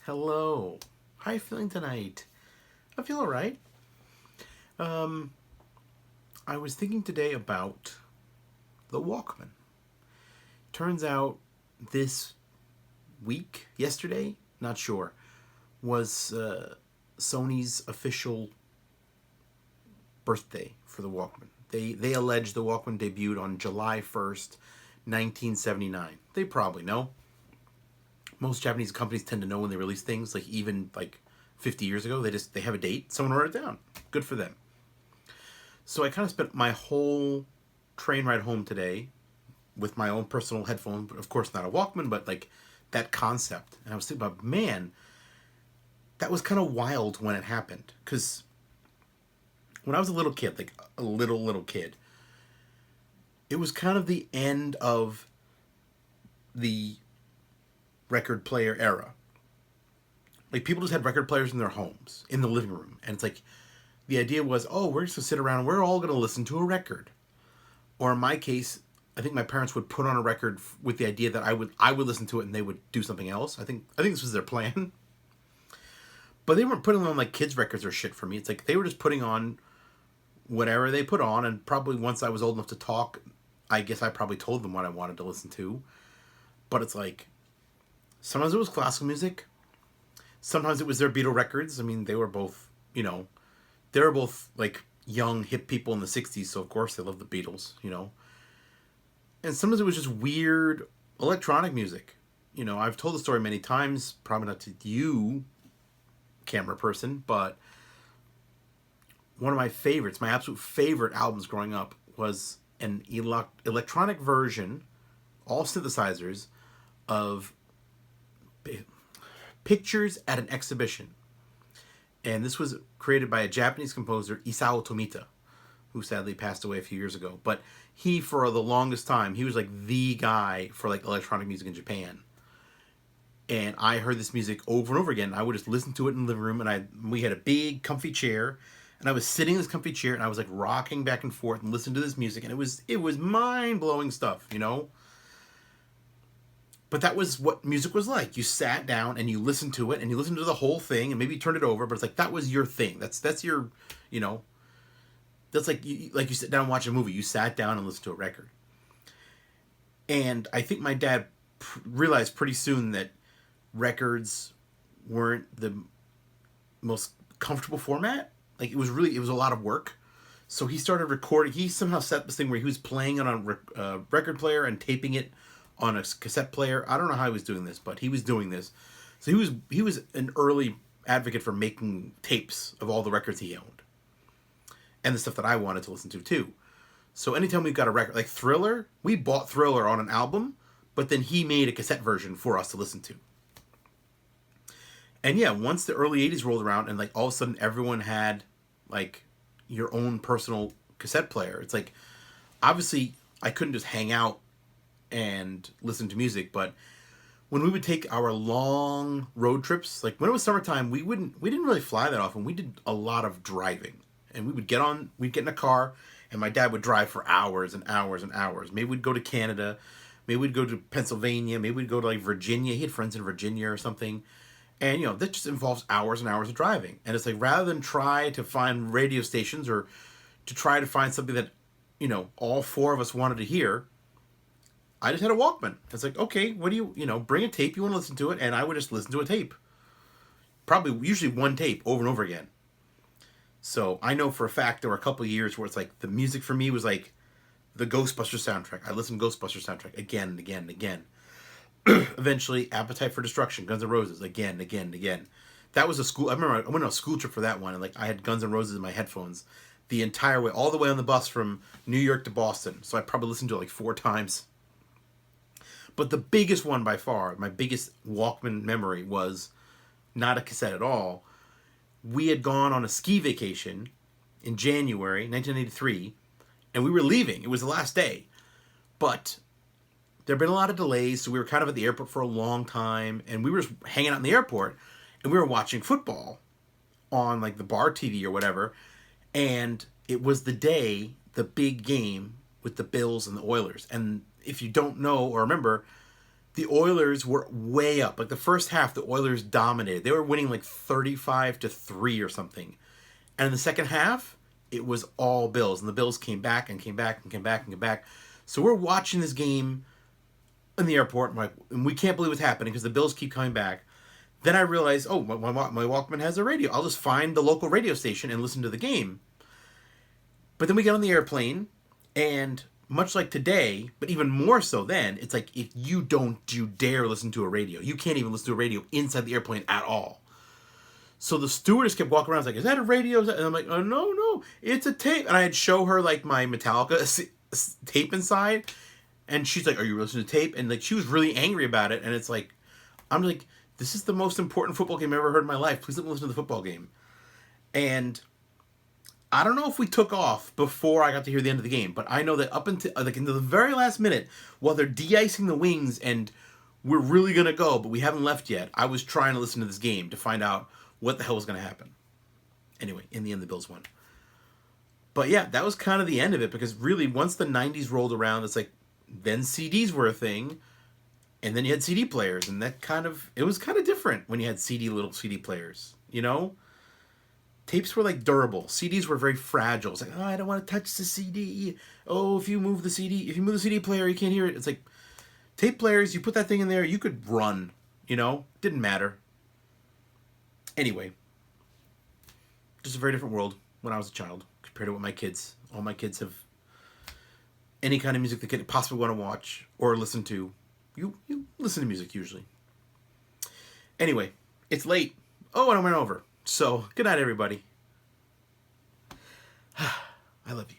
Hello. How are you feeling tonight? I feel alright. Um, I was thinking today about the Walkman. Turns out this week, yesterday, not sure, was Sony's official birthday for the Walkman. They allege the Walkman debuted on July 1st, 1979. They probably know. Most Japanese companies tend to know when they release things, like even like 50 years ago. They have a date. Someone wrote it down. Good for them. So I kind of spent my whole train ride home today with my own personal headphone, of course not a Walkman, but like that concept. And I was thinking about, man, that was kind of wild when it happened. Because when I was a little kid, like a little kid, it was kind of the end of the record player era. Like people just had record players in their homes, in the living room. And it's like, the idea was, oh, we're just going to sit around and we're all going to listen to a record. Or in my case, I think my parents would put on a record with the idea that I would listen to it and they would do something else. I think this was their plan. But they weren't putting on like kids records or shit for me. It's like they were just putting on whatever they put on, and probably once I was old enough to talk, I guess I probably told them what I wanted to listen to. But it's like sometimes it was classical music. Sometimes it was their Beatle records. I mean, they were both, they were both like young hip people in the 60s, so of course they loved the Beatles. And sometimes it was just weird electronic music. I've told the story many times, probably not to you, camera person, but one of my favorites, my absolute favorite albums growing up was an electronic version, all synthesizers, of Pictures at an Exhibition. And this was created by a Japanese composer, Isao Tomita, who sadly passed away a few years ago. But he, for the longest time, he was like the guy for like electronic music in Japan. And I heard this music over and over again. I would just listen to it in the living room, and we had a big, comfy chair, and I was sitting in this comfy chair, and I was like rocking back and forth and listening to this music, and it was mind blowing stuff. But that was what music was like. You sat down and you listened to it, and you listened to the whole thing, and maybe you turned it over, but it's like that was your thing. That's your, that's like you sit down and watch a movie. You sat down and listened to a record. And I think my dad realized pretty soon that records weren't the most comfortable format. Like it was a lot of work. So he started recording. He somehow set this thing where he was playing it on a record player and taping it on a cassette player. I don't know how he was doing this, but he was doing this. So he was an early advocate for making tapes of all the records he owned and the stuff that I wanted to listen to too. So anytime we got a record like Thriller, we bought Thriller on an album, but then he made a cassette version for us to listen to. And yeah, once the early 80s rolled around and like all of a sudden everyone had like your own personal cassette player. It's like obviously I couldn't just hang out and listen to music, but when we would take our long road trips, like when it was summertime, we didn't really fly that often. We did a lot of driving. And we'd get in a car and my dad would drive for hours and hours and hours. Maybe we'd go to Canada, maybe we'd go to Pennsylvania, maybe we'd go to like Virginia. He had friends in Virginia or something. And, that just involves hours and hours of driving. And it's like, rather than try to find radio stations or to try to find something that, all four of us wanted to hear, I just had a Walkman. It's like, okay, what do you, bring a tape, you want to listen to it, and I would just listen to a tape. Usually one tape over and over again. So I know for a fact there were a couple of years where it's like the music for me was like the Ghostbusters soundtrack. I listened to Ghostbusters soundtrack again and again and again. Eventually, Appetite for Destruction, Guns N' Roses, again and again and again. That was I remember I went on a school trip for that one, and like I had Guns N' Roses in my headphones the entire way, all the way on the bus from New York to Boston. So I probably listened to it like 4 times. But the biggest one by far, my biggest Walkman memory was not a cassette at all. We had gone on a ski vacation in January 1983, and we were leaving. It was the last day. But there had been a lot of delays, so we were kind of at the airport for a long time, and we were just hanging out in the airport, and we were watching football on like the bar TV or whatever, and it was the big game with the Bills and the Oilers. And if you don't know or remember, the Oilers were way up. Like the first half, the Oilers dominated. They were winning like 35-3 or something. And in the second half, it was all Bills. And the Bills came back and came back and came back and came back. So we're watching this game in the airport, and we can't believe what's happening because the Bills keep coming back. Then I realize, oh, my Walkman has a radio. I'll just find the local radio station and listen to the game. But then we get on the airplane, and much like today, but even more so then, it's like if you dare listen to a radio. You can't even listen to a radio inside the airplane at all. So the stewardess kept walking around, like, is that a radio? And I'm like, oh, no, it's a tape. And I'd show her, like, my Metallica tape inside, and she's like, are you listening to tape? And, like, she was really angry about it, and it's like, I'm like, this is the most important football game I've ever heard in my life. Please let me listen to the football game. And I don't know if we took off before I got to hear the end of the game, but I know that up until, like, into the very last minute, while they're de-icing the wings and we're really going to go, but we haven't left yet, I was trying to listen to this game to find out what the hell was going to happen. Anyway, in the end, the Bills won. But yeah, that was kind of the end of it, because really, once the 90s rolled around, it's like, then CDs were a thing, and then you had CD players, and it was kind of different when you had little CD players, you know? Tapes were like durable. CDs were very fragile. It's like, oh, I don't want to touch the CD. Oh, if you move the CD player, you can't hear it. It's like, tape players, you put that thing in there, you could run, you know? Didn't matter. Anyway, just a very different world when I was a child compared to what my kids, all my kids have, any kind of music they could possibly want to watch or listen to. You listen to music usually. Anyway, it's late. Oh, and I went over. So, good night, everybody. I love you.